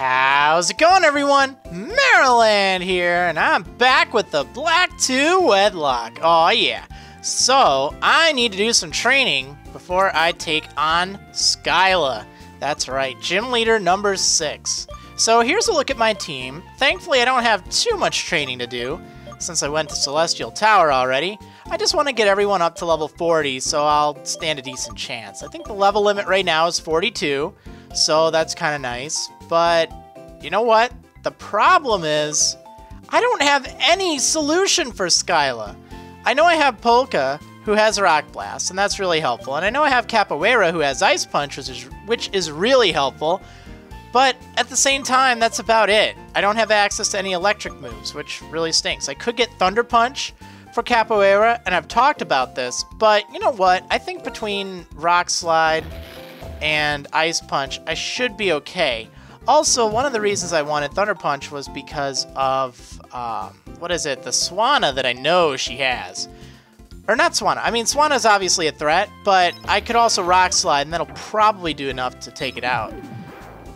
How's it going, everyone? Maryland here, and I'm back with the Black 2 Wedlocke. Oh yeah. So, I need to do some training before I take on Skyla. That's right, gym leader number 6. So here's a look at my team. Thankfully, I don't have too much training to do, since I went to Celestial Tower already. I just want to get everyone up to level 40, so I'll stand a decent chance. I think the level limit right now is 42, so that's kind of nice. But, you know what? The problem is, I don't have any solution for Skyla. I know I have Polka, who has Rock Blast, and that's really helpful. And I know I have Capoeira, who has Ice Punch, which is really helpful. But at the same time, that's about it. I don't have access to any electric moves, which really stinks. I could get Thunder Punch for Capoeira, and I've talked about this, but you know what? I think between Rock Slide and Ice Punch, I should be okay. Also, one of the reasons I wanted Thunder Punch was because of, what is it? The Swanna that I know she has. Or not Swanna. I mean, Swanna's obviously a threat, but I could also Rock Slide, and that'll probably do enough to take it out.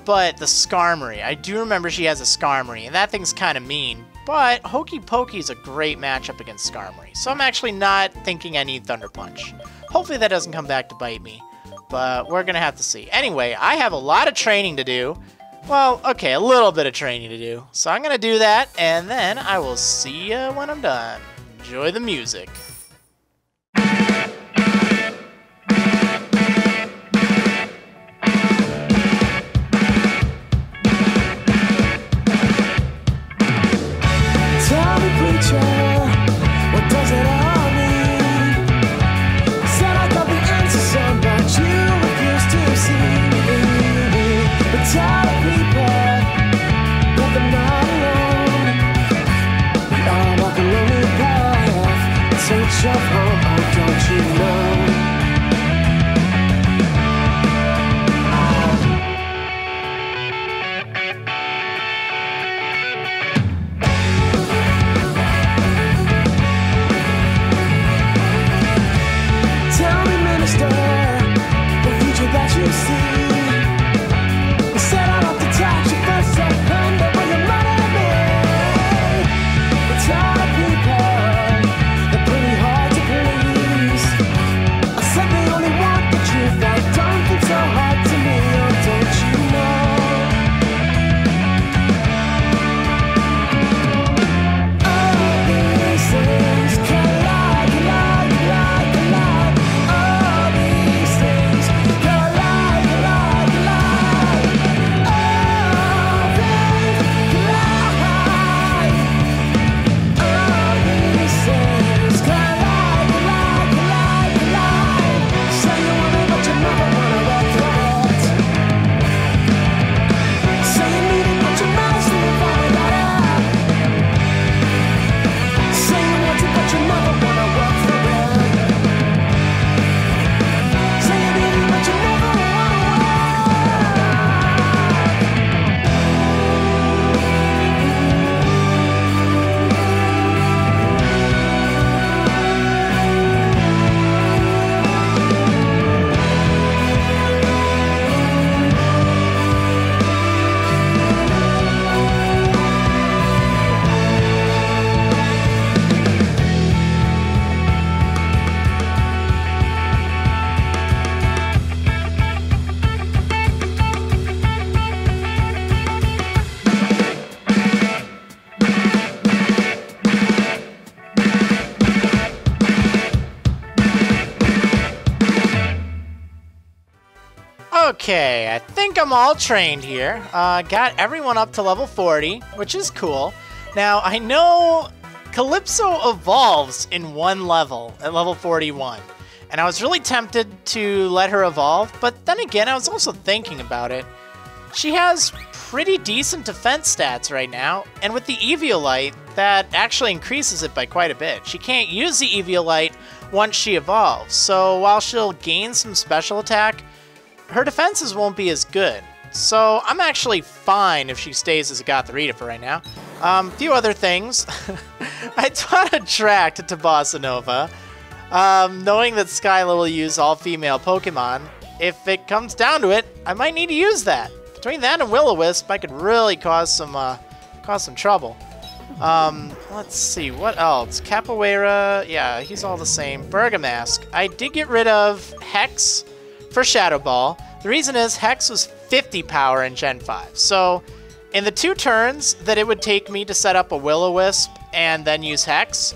But the Skarmory, I do remember she has a Skarmory, and that thing's kind of mean. But Hokey Pokey is a great matchup against Skarmory, so I'm actually not thinking I need Thunder Punch. Hopefully that doesn't come back to bite me, but we're going to have to see. Anyway, I have a lot of training to do. Well, okay, a little bit of training to do. So I'm going to do that, and then I will see you when I'm done. Enjoy the music. Okay, I think I'm all trained here. Got everyone up to level 40, which is cool. Now, I know Calypso evolves in one level, at level 41. And I was really tempted to let her evolve, but then again, I was also thinking about it. She has pretty decent defense stats right now, and with the Eviolite, that actually increases it by quite a bit. She can't use the Eviolite once she evolves, so while she'll gain some special attack, her defenses won't be as good. So I'm actually fine if she stays as a Gothorita for right now. Few other things. I taught a track to Bossa Nova, knowing that Skyla will use all female Pokemon. If it comes down to it, I might need to use that. Between that and Will-O-Wisp, I could really cause some trouble. Let's see, what else? Capoeira, yeah, he's all the same. Bergamask. I did get rid of Hex for Shadow Ball. The reason is Hex was 50 power in Gen 5. So, in the 2 turns that it would take me to set up a Will-O-Wisp and then use Hex,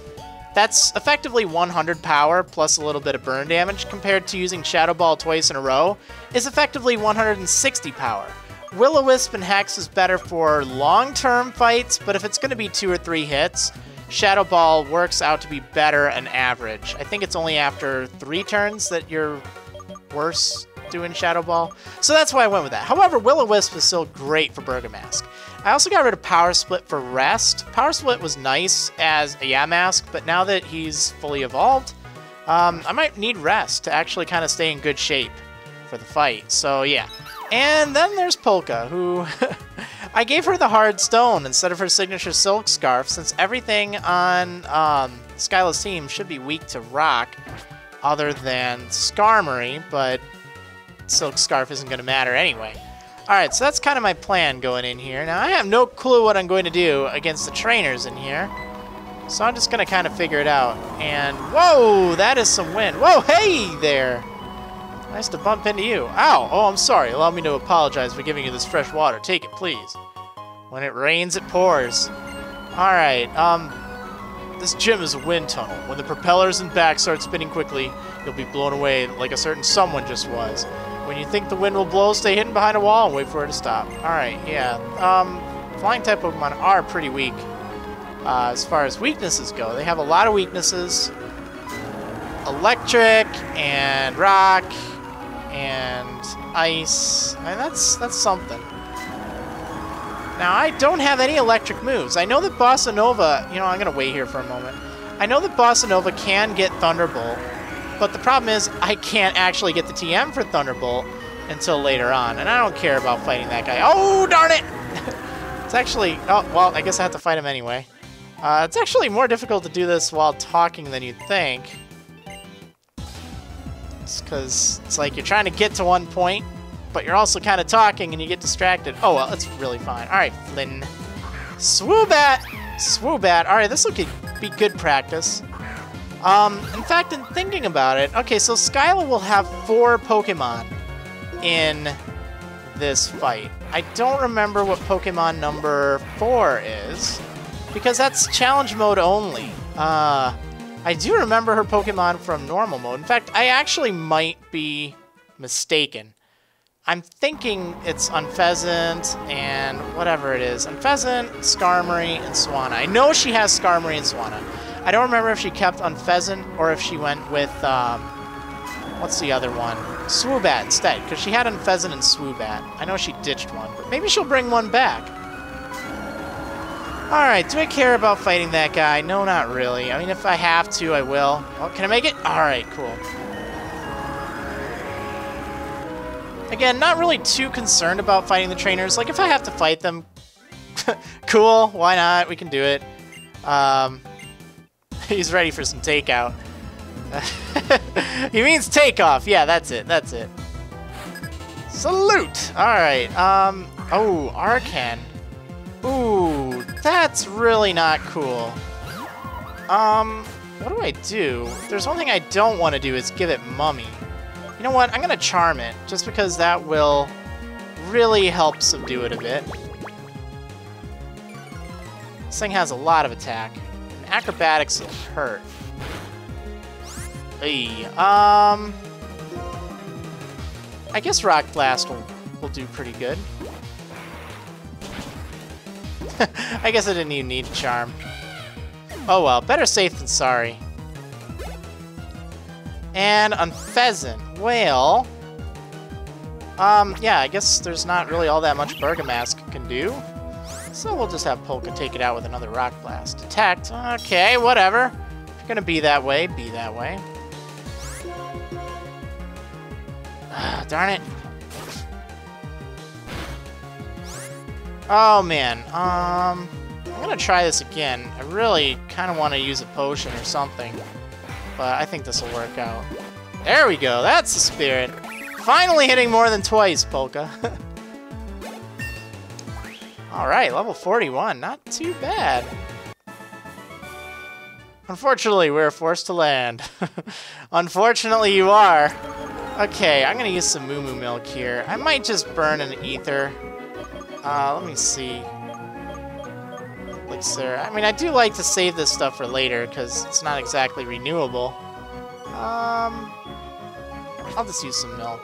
that's effectively 100 power plus a little bit of burn damage compared to using Shadow Ball twice in a row is effectively 160 power. Will-O-Wisp and Hex is better for long-term fights, but if it's going to be 2 or 3 hits, Shadow Ball works out to be better an average. I think it's only after 3 turns that you're worse doing Shadow Ball. So that's why I went with that. However, Will-O-Wisp is still great for Bergamask. I also got rid of Power Split for Rest. Power Split was nice as a Yamask, but now that he's fully evolved, I might need Rest to actually kind of stay in good shape for the fight. So yeah. And then there's Polka, who I gave her the Hard Stone instead of her signature Silk Scarf, since everything on Skyla's team should be weak to Rock, other than Skarmory, but Silk Scarf isn't going to matter anyway. Alright, so that's kind of my plan going in here. Now, I have no clue what I'm going to do against the trainers in here, so I'm just going to kind of figure it out. And, whoa, that is some wind. Whoa, hey there! Nice to bump into you. Ow! Oh, I'm sorry. Allow me to apologize for giving you this fresh water. Take it, please. When it rains, it pours. Alright, this gym is a wind tunnel. When the propellers and back start spinning quickly, you'll be blown away like a certain someone just was. When you think the wind will blow, stay hidden behind a wall and wait for it to stop. Alright, yeah. Flying type Pokemon are pretty weak. As far as weaknesses go, they have a lot of weaknesses. Electric, and Rock, and Ice. And that's something. Now, I don't have any electric moves. I know that Bossa Nova, you know, I'm going to wait here for a moment. I know that Bossa Nova can get Thunderbolt, but the problem is I can't actually get the TM for Thunderbolt until later on, and I don't care about fighting that guy. Oh, darn it! It's actually, oh, well, I guess I have to fight him anyway. It's actually more difficult to do this while talking than you'd think. It's because it's like you're trying to get to one point, but you're also kind of talking and you get distracted. Oh, well, it's really fine. All right, Flynn. Swoobat! Swoobat. All right, this will be good practice. In fact, in thinking about it, okay, so Skyla will have 4 Pokemon in this fight. I don't remember what Pokemon number 4 is, because that's challenge mode only. I do remember her Pokemon from normal mode. In fact, I actually might be mistaken. I'm thinking it's Unfezant and whatever it is. Unfezant, Skarmory, and Swanna. I know she has Skarmory and Swanna. I don't remember if she kept Unfezant or if she went with, what's the other one? Swoobat instead, because she had Unfezant and Swoobat. I know she ditched one, but maybe she'll bring one back. Alright, do I care about fighting that guy? No, not really. I mean, if I have to, I will. Oh, can I make it? Alright, cool. Again, not really too concerned about fighting the trainers. Like, if I have to fight them, cool, why not? We can do it. He's ready for some takeout. He means takeoff. Yeah, that's it. That's it. Salute! Alright, oh, Arcan. Ooh, that's really not cool. What do I do? There's one thing I don't want to do is give it Mummy. You know what? I'm going to Charm it, just because that will really help subdue it a bit. This thing has a lot of attack. And Acrobatics will hurt. Hey, I guess Rock Blast will do pretty good. I guess I didn't even need to Charm. Oh well, better safe than sorry. And Unfezant. Well, yeah, I guess there's not really all that much Bergamask can do. So we'll just have Polka take it out with another Rock Blast. Detect. Okay, whatever. If you're gonna be that way, be that way. Darn it. Oh man, I'm gonna try this again. I really kind of want to use a potion or something, but I think this will work out. There we go, that's the spirit. Finally hitting more than twice, Polka. Alright, level 41. Not too bad. Unfortunately, we're forced to land. Unfortunately, you are. Okay, I'm gonna use some Moo Moo Milk here. I might just burn an ether. Let me see. Elixir. I mean, I do like to save this stuff for later, because it's not exactly renewable. I'll just use some milk.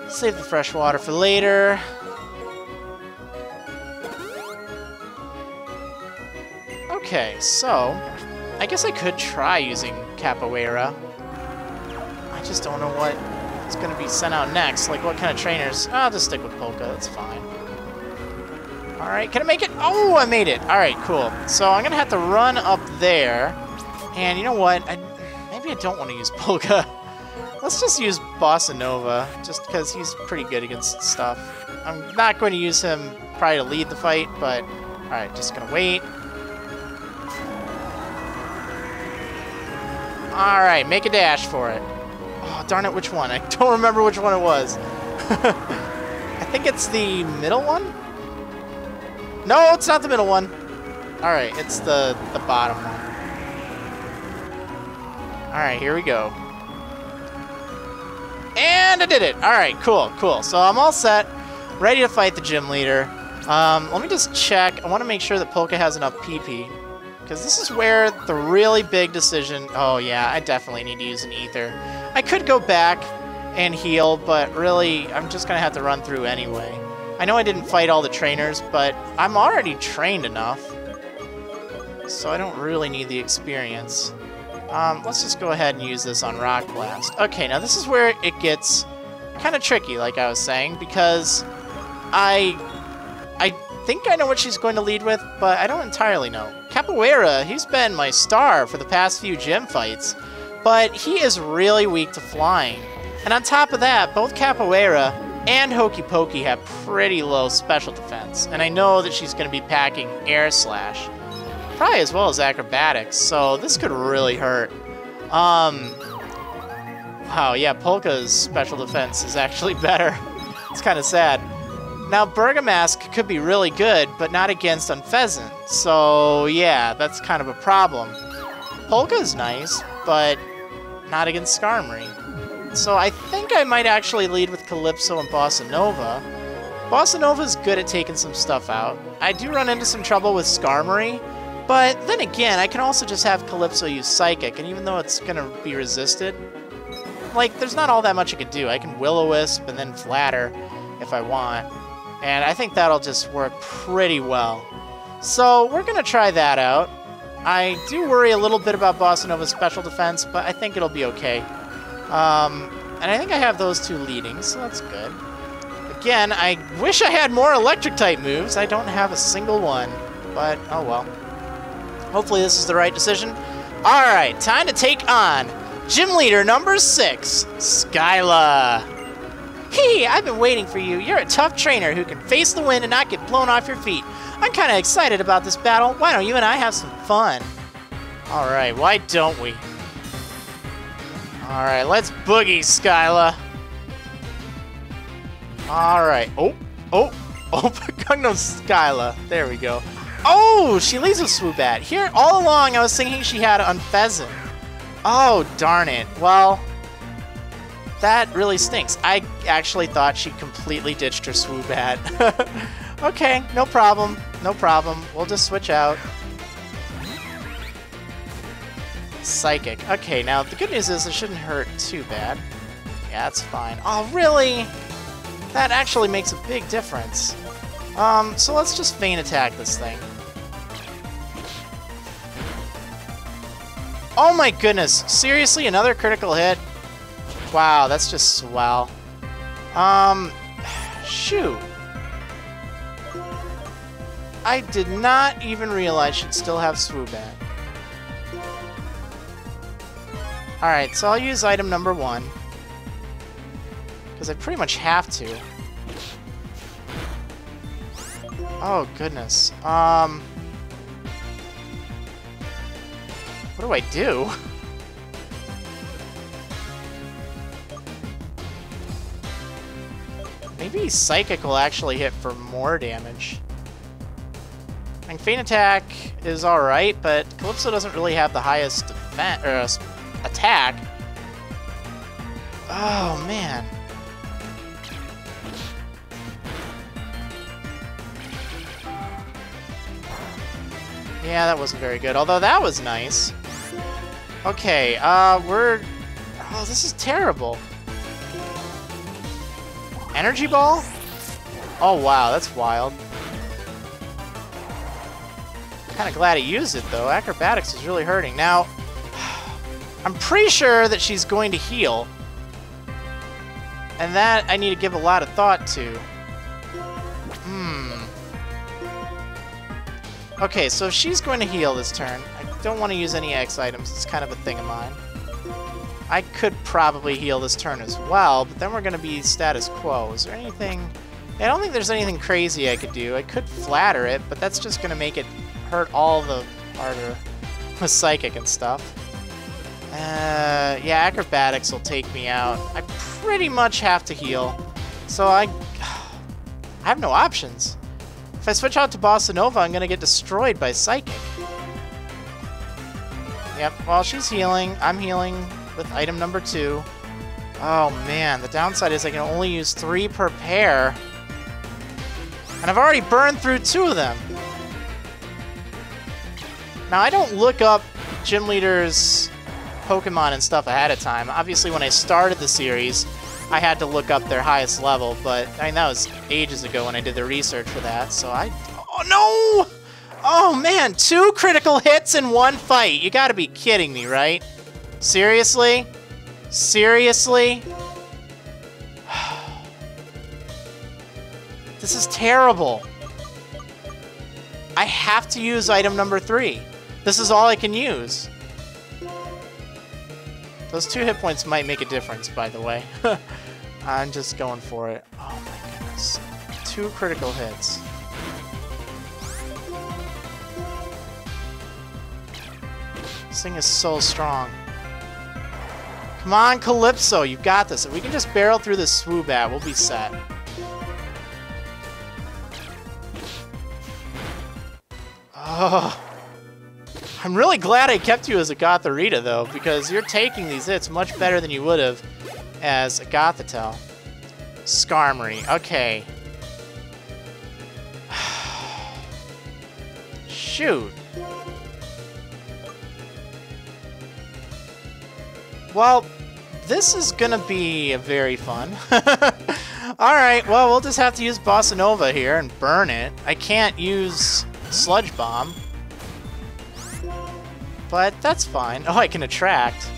Save the fresh water for later. Okay, so I guess I could try using Capoeira. I just don't know what is going to be sent out next. Like, what kind of trainers? I'll just stick with Polka. That's fine. Alright, can I make it? Oh, I made it. Alright, cool. So I'm going to have to run up there. And you know what? Maybe I don't want to use Polka. Let's just use Bossa Nova, just because he's pretty good against stuff. I'm not going to use him probably to lead the fight, but alright, just going to wait. Alright, make a dash for it. Oh, darn it, which one? I don't remember which one it was. I think it's the middle one? No, it's not the middle one. Alright, it's the bottom one. Alright, here we go. And I did it! Alright, cool, cool. So I'm all set, ready to fight the gym leader. Let me just check. I want to make sure that Polka has enough PP. Because this is where the really big decision... Oh yeah, I definitely need to use an ether. I could go back and heal, but really, I'm just going to have to run through anyway. I know I didn't fight all the trainers, but I'm already trained enough. So I don't really need the experience. Let's just go ahead and use this on Rock Blast. Okay, now this is where it gets kind of tricky, like I was saying, because I think I know what she's going to lead with, but I don't entirely know. Capoeira, he's been my star for the past few gym fights, but he is really weak to flying. And on top of that, both Capoeira and Hokey Pokey have pretty low special defense, and I know that she's going to be packing Air Slash. Probably as well as acrobatics, so this could really hurt. Wow, yeah, Polka's special defense is actually better. It's kind of sad. Now, Bergamask could be really good, but not against Unfezant, so yeah, that's kind of a problem. Polka's nice, but not against Skarmory. So I think I might actually lead with Calypso and Bossa Nova. Bossa Nova's good at taking some stuff out. I do run into some trouble with Skarmory, but then again, I can also just have Calypso use Psychic, and even though it's going to be resisted, like, there's not all that much I can do. I can Will-O-Wisp and then Flatter if I want, and I think that'll just work pretty well. So we're going to try that out. I do worry a little bit about Bossa Nova's special defense, but I think it'll be okay. And I think I have those two leading, so that's good. Again, I wish I had more Electric-type moves. I don't have a single one, but oh well. Hopefully this is the right decision. Alright, time to take on Gym Leader number 6, Skyla. Hey, I've been waiting for you. You're a tough trainer who can face the wind and not get blown off your feet. I'm kind of excited about this battle. Why don't you and I have some fun? Alright, why don't we? Alright, let's boogie, Skyla. Alright. Oh, Gangnam Skyla. There we go. Oh, she leads with Swoobat. Here, all along, I was thinking she had Unfezant. Oh, darn it. Well, that really stinks. I actually thought she completely ditched her Swoobat. Okay, no problem. No problem. We'll just switch out. Psychic. Okay, now the good news is it shouldn't hurt too bad. Yeah, that's fine. Oh, really? That actually makes a big difference. So let's just feint attack this thing. Oh my goodness, seriously, another critical hit? Wow, that's just swell. Shoot. I did not even realize she'd still have Swoobat. Alright, so I'll use item number 1. Because I pretty much have to. Oh, goodness. What do I do? maybe Psychic will actually hit for more damage. And Feint Attack is alright, but Calypso doesn't really have the highest defense, attack. Oh, man. Yeah, that wasn't very good, although that was nice. Okay, we're... Oh, this is terrible. Energy Ball? Oh, wow, that's wild. Kind of glad he used it, though. Acrobatics is really hurting. Now, I'm pretty sure that she's going to heal. And that I need to give a lot of thought to. Okay, so if she's going to heal this turn, I don't want to use any X items. It's kind of a thing of mine. I could probably heal this turn as well, but then we're going to be status quo. Is there anything... I don't think there's anything crazy I could do. I could flatter it, but that's just going to make it hurt all the harder with Psychic and stuff. Yeah, Acrobatics will take me out. I pretty much have to heal. So I have no options. If I switch out to Bossa Nova, I'm going to get destroyed by Psychic. Yep, while she's healing, I'm healing with item number 2. Oh man, the downside is I can only use 3 per pair. And I've already burned through 2 of them. Now, I don't look up gym leaders' Pokemon and stuff ahead of time. Obviously, when I started the series, I had to look up their highest level, but I mean, that was ages ago when I did the research for that, so Oh, no! Oh, man, 2 critical hits in 1 fight. You gotta be kidding me, right? Seriously? Seriously? This is terrible. I have to use item number 3. This is all I can use. Those 2 hit points might make a difference, by the way. I'm just going for it. Oh my goodness. 2 critical hits. This thing is so strong. Come on, Calypso, you've got this. If we can just barrel through this Swoobat, we'll be set. Oh. I'm really glad I kept you as a Gothorita, though, because you're taking these hits much better than you would have as a Gothitelle. Skarmory, okay. Shoot. Well, this is gonna be very fun. Alright, well, we'll just have to use Bossa Nova here and burn it. I can't use Sludge Bomb. But that's fine. Oh, I can attract.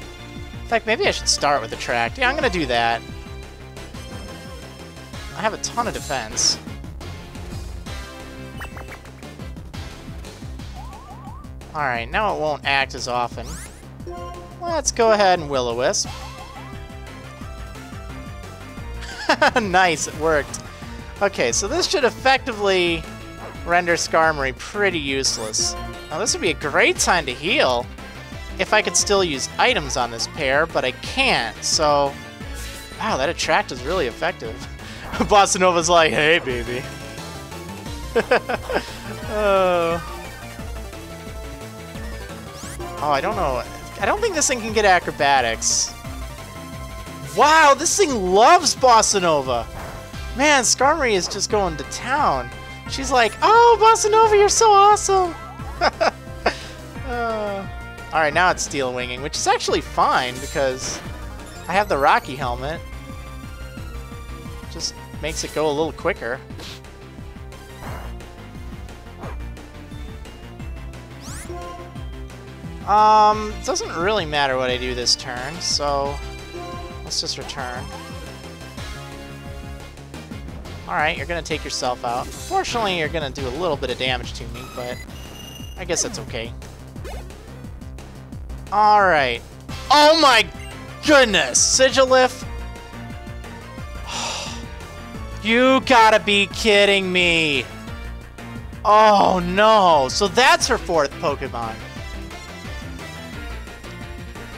In fact, maybe I should start with attract. Yeah, I'm gonna do that. I have a ton of defense. Alright, now it won't act as often. Let's go ahead and Will-O-Wisp. Nice, it worked. Okay, so this should effectively render Skarmory pretty useless. Now this would be a great time to heal if I could still use items on this pair, but I can't, so... Wow, that attract is really effective. Bossa Nova's like, hey, baby. Oh, I don't know. I don't think this thing can get acrobatics. Wow, this thing loves Bossa Nova. Man, Skarmory is just going to town. She's like, oh, Bossa Nova, you're so awesome. Alright, now it's Steel Winging, which is actually fine because I have the Rocky Helmet. Just makes it go a little quicker. It doesn't really matter what I do this turn, so let's just return. Alright, you're gonna take yourself out. Fortunately, you're gonna do a little bit of damage to me, but I guess that's okay. Alright. Oh my goodness! Sigilyph? You gotta be kidding me! Oh no! So that's her 4th Pokemon.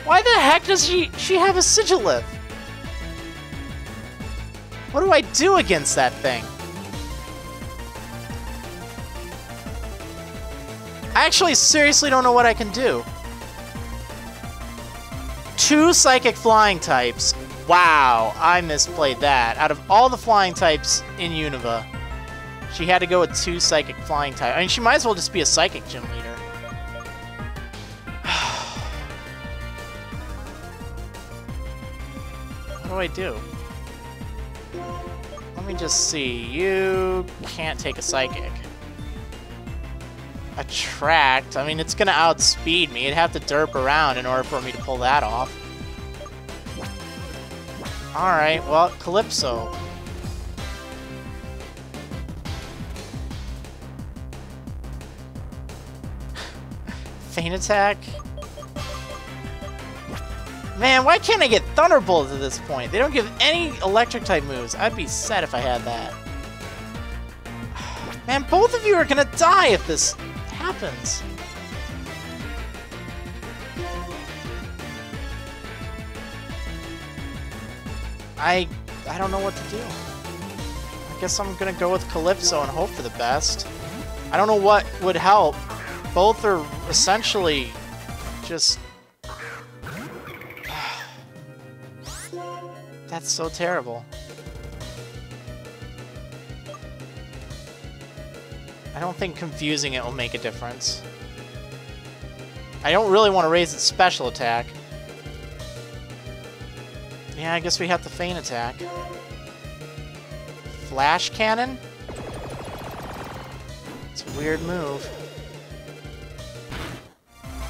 Why the heck does she have a Sigilyph? What do I do against that thing? I actually seriously don't know what I can do. 2 psychic flying types. Wow, I misplayed that. Out of all the flying types in Unova, she had to go with 2 psychic flying types. I mean, she might as well just be a psychic gym leader. What do I do? Let me just see. You can't take a psychic. Attract. I mean, it's gonna outspeed me. It'd have to derp around in order for me to pull that off. Alright, well, Calypso. Feint Attack? Man, why can't I get Thunderbolt at this point? They don't give any electric-type moves. I'd be sad if I had that. Man, both of you are gonna die if this happens. I don't know what to do. I guess I'm gonna go with Calypso and hope for the best. I don't know what would help. Both are essentially just... That's so terrible. I don't think confusing it will make a difference. I don't really want to raise its special attack. Yeah, I guess we have to Feint Attack. Flash Cannon? It's a weird move.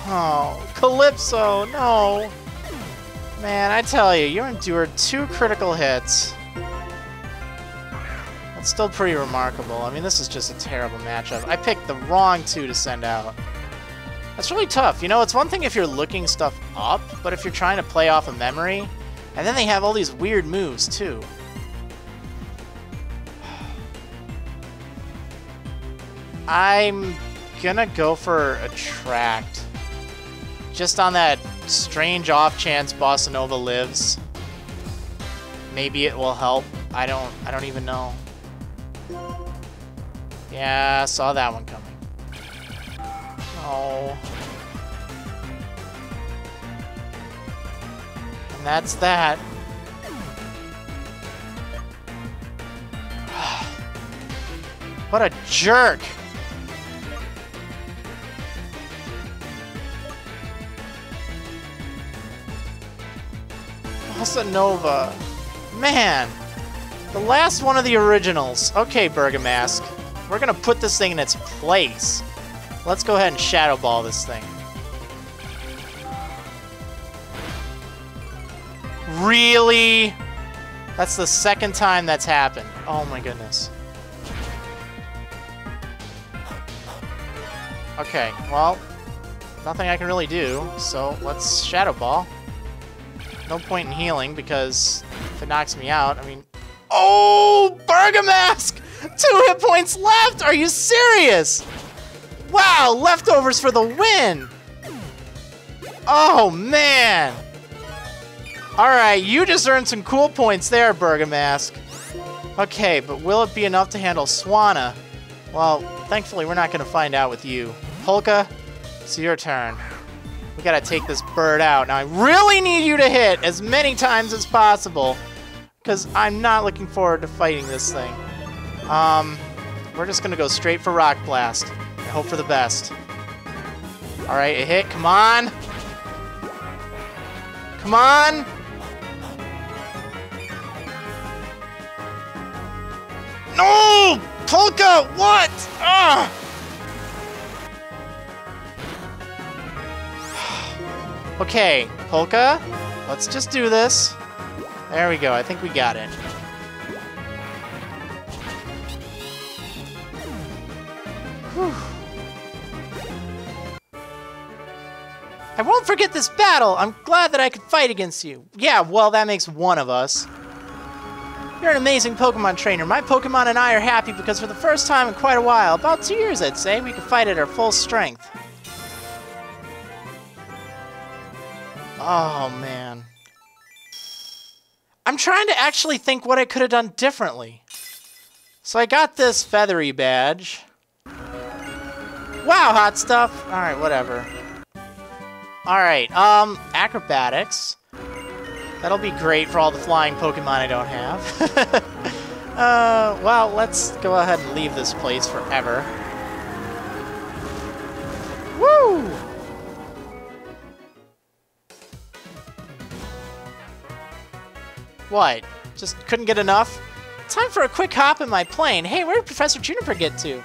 Oh, Calypso, no! Man, I tell you, you endured 2 critical hits. That's still pretty remarkable. I mean, this is just a terrible matchup. I picked the wrong 2 to send out. That's really tough. You know, it's one thing if you're looking stuff up, but if you're trying to play off of memory, and then they have all these weird moves, too. I'm gonna go for Attract. Just on that strange off chance Bossa Nova lives. Maybe it will help. I don't even know. Yeah, I saw that one coming. Oh. And that's that. What a jerk! Bossa Nova. Man! The last one of the originals. Okay, Bergamask. We're gonna put this thing in its place. Let's go ahead and Shadow Ball this thing. Really? That's the second time that's happened. Oh my goodness. Okay, well, nothing I can really do, so let's Shadow Ball. No point in healing, because if it knocks me out, I mean... Oh! Bergamask! 2 hit points left! Are you serious? Wow! Leftovers for the win! Oh, man! Alright, you just earned some cool points there, Bergamask. Okay, but will it be enough to handle Swanna? Well, thankfully we're not going to find out with you. Polka, it's your turn. We gotta take this bird out. Now, I really need you to hit as many times as possible, because I'm not looking forward to fighting this thing. We're just gonna go straight for Rock Blast and hope for the best. Alright, a hit. Come on! Come on! No! Polka! What? Ugh! Okay, Polka, let's just do this. There we go, I think we got it. Whew. I won't forget this battle! I'm glad that I could fight against you. Yeah, well, that makes one of us. You're an amazing Pokemon trainer. My Pokemon and I are happy because for the first time in quite a while, about 2 years I'd say, we can fight at our full strength. Oh, man. I'm trying to actually think what I could have done differently. So I got this feathery badge. Wow, hot stuff. Alright, whatever. Alright, acrobatics. That'll be great for all the flying Pokemon I don't have. Well, let's go ahead and leave this place forever. Woo! What? Just couldn't get enough? Time for a quick hop in my plane. Hey, where did Professor Juniper get to?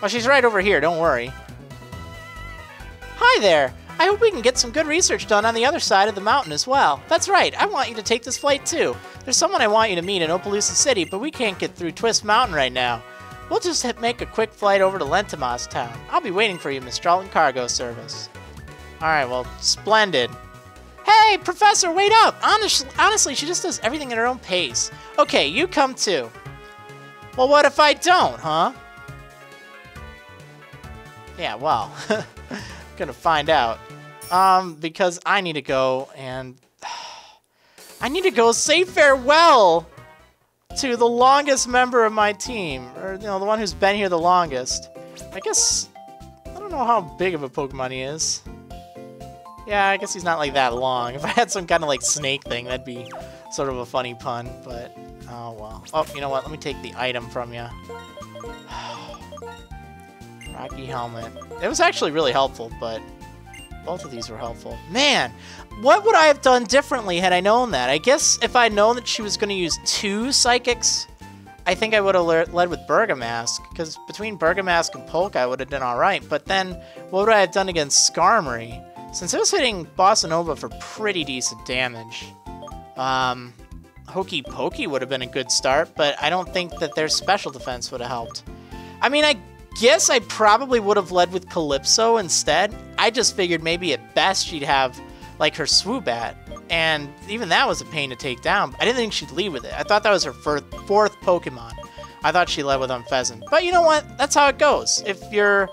Well, she's right over here, don't worry. Hi there! I hope we can get some good research done on the other side of the mountain as well. That's right, I want you to take this flight too. There's someone I want you to meet in Opelousas City, but we can't get through Twist Mountain right now. We'll just make a quick flight over to Lentimas Town. I'll be waiting for you, Miss Stralton Cargo Service. Alright, well, splendid. Hey, Professor, wait up! Honestly, she just does everything at her own pace. Okay, you come too. Well, what if I don't, huh? Yeah, well, gonna find out. Because I need to go and... I need to go say farewell to the longest member of my team. Or, you know, the one who's been here the longest. I guess... I don't know how big of a Pokemon he is. Yeah, I guess he's not like that long. If I had some kind of like snake thing, that'd be sort of a funny pun, but oh well. Oh, you know what? Let me take the item from you. Rocky Helmet. It was actually really helpful, but both of these were helpful. Man, what would I have done differently had I known that? I guess if I'd known that she was going to use 2 Psychics, I think I would have led with Bergamask, because between Bergamask and Polka, I would have done alright, but then what would I have done against Skarmory? Since it was hitting Bossa Nova for pretty decent damage, Hokey Pokey would have been a good start, but I don't think that their special defense would have helped. I mean, I guess I probably would have led with Calypso instead. I just figured maybe at best she'd have, like, her Swoobat, and even that was a pain to take down. I didn't think she'd lead with it. I thought that was her 4th Pokemon. I thought she led with Unfezant. But you know what? That's how it goes. If you're...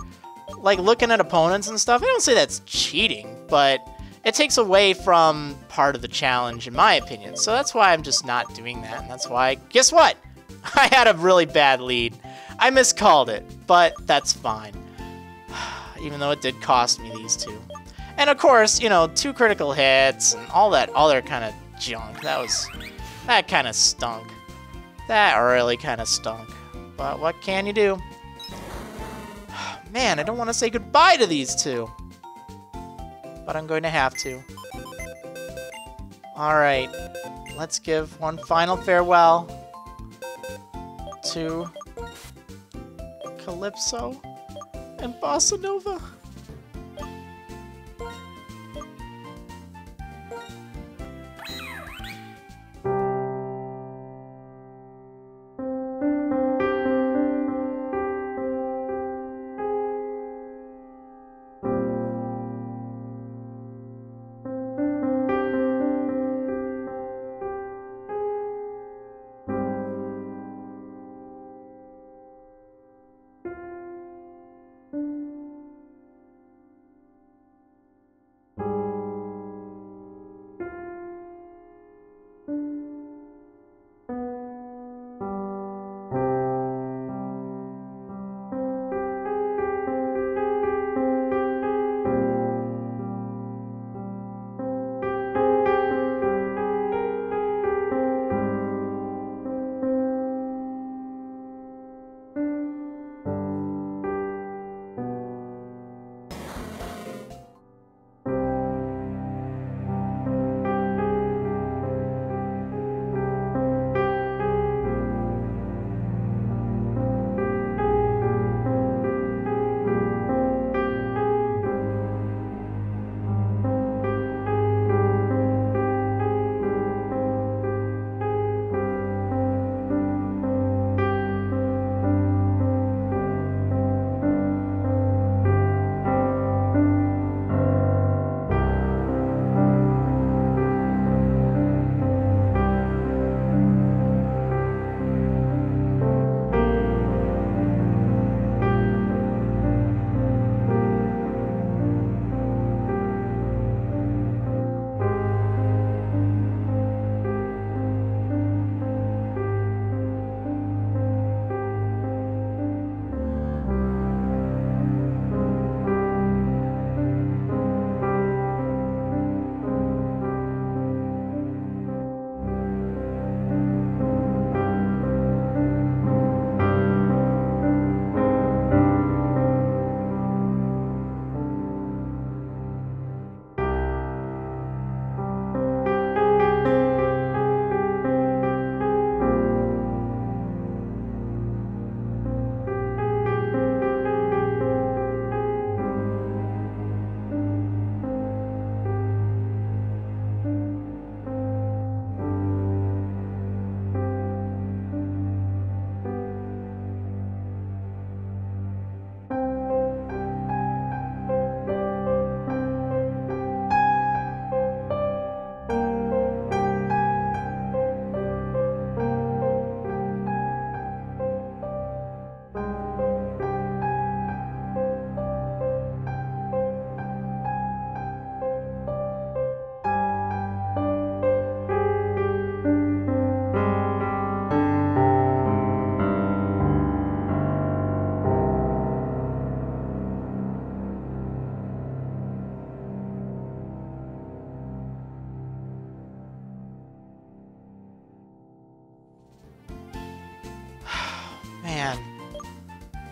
like, looking at opponents and stuff, I don't say that's cheating, but it takes away from part of the challenge, in my opinion. So that's why I'm just not doing that, and that's why, guess what? I had a really bad lead. I miscalled it, but that's fine. Even though it did cost me these 2. And of course, you know, 2 critical hits and all that other kind of junk. That kind of stunk. That really kind of stunk. But what can you do? Man, I don't want to say goodbye to these 2. But I'm going to have to. Alright. Let's give one final farewell to Calypso and Bossa Nova.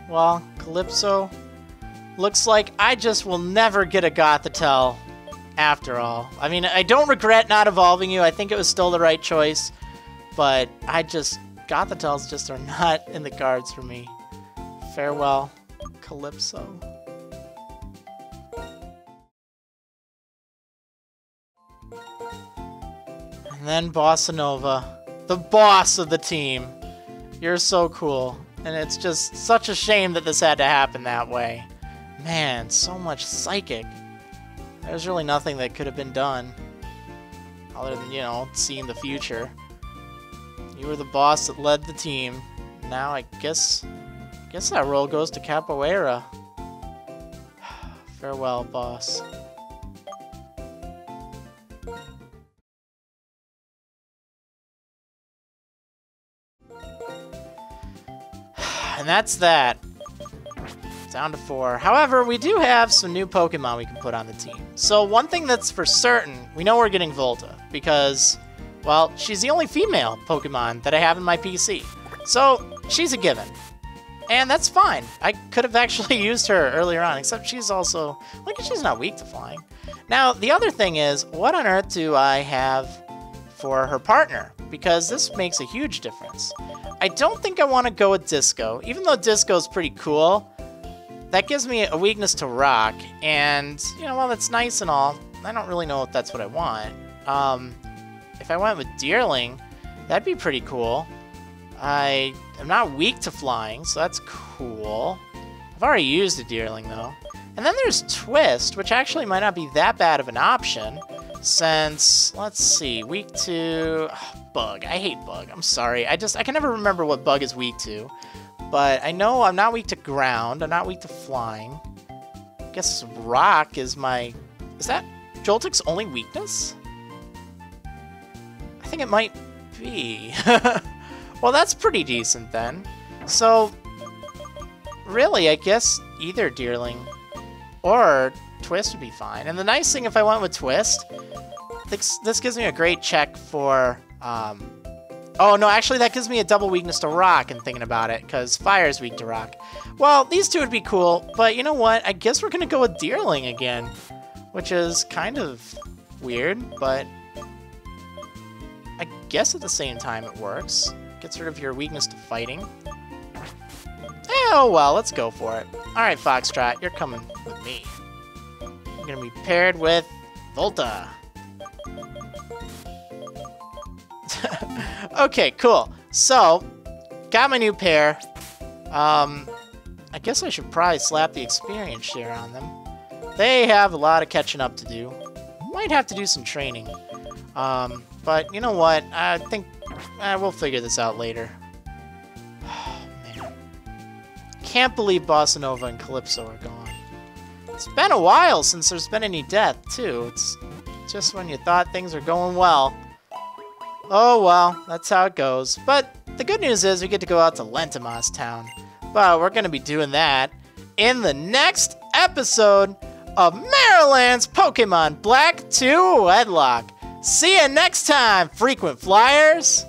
Well, Calypso, looks like I just will never get a Gothitelle after all. I mean, I don't regret not evolving you. I think it was still the right choice. But Gothitelles just are not in the cards for me. Farewell, Calypso. And then Bossa Nova, the boss of the team. You're so cool. And it's just such a shame that this had to happen that way. Man, so much psychic. There's really nothing that could have been done. Other than, you know, seeing the future. You were the boss that led the team. Now I guess that role goes to Capoeira. Farewell, boss. And that's that. Down to 4. However, we do have some new Pokemon we can put on the team. So one thing that's for certain, we know we're getting Volta. Because, well, she's the only female Pokemon that I have in my PC. So, she's a given. And that's fine. I could have actually used her earlier on, except she's also... Look, she's not weak to flying. Now, the other thing is, what on earth do I have for her partner? Because this makes a huge difference. I don't think I want to go with Disco. Even though Disco's pretty cool, that gives me a weakness to Rock. And, you know, while that's nice and all, I don't really know if that's what I want. If I went with Deerling, that'd be pretty cool. I'm not weak to flying, so that's cool. I've already used a Deerling, though. And then there's Twist, which actually might not be that bad of an option, since, let's see, weak to... Bug. I hate Bug. I'm sorry. I can never remember what Bug is weak to. But I know I'm not weak to ground. I'm not weak to flying. I guess Rock is my... Is that Joltik's only weakness? I think it might be. Well, that's pretty decent then. So, really, I guess either Deerling or Twist would be fine. And the nice thing if I went with Twist, this gives me a great check for... Oh, no, actually, that gives me a double weakness to Rock in thinking about it, because Fire is weak to Rock. Well, these two would be cool, but you know what? I guess we're going to go with Deerling again, which is kind of weird, but I guess at the same time it works. Gets rid of your weakness to fighting. Oh, well, let's go for it. Alright, Foxtrot, you're coming with me. I'm going to be paired with Volta. Okay, cool. So, got my new pair. I guess I should probably slap the experience share on them. They have a lot of catching up to do. Might have to do some training. But you know what? I think we'll figure this out later. Oh, man. Can't believe Bossa Nova and Calypso are gone. It's been a while since there's been any death, too. It's just when you thought things are going well. Oh well, that's how it goes. But the good news is we get to go out to Lentimas Town. But we're going to be doing that in the next episode of Maryland's Pokemon Black 2 Wedlocke. See you next time, frequent flyers!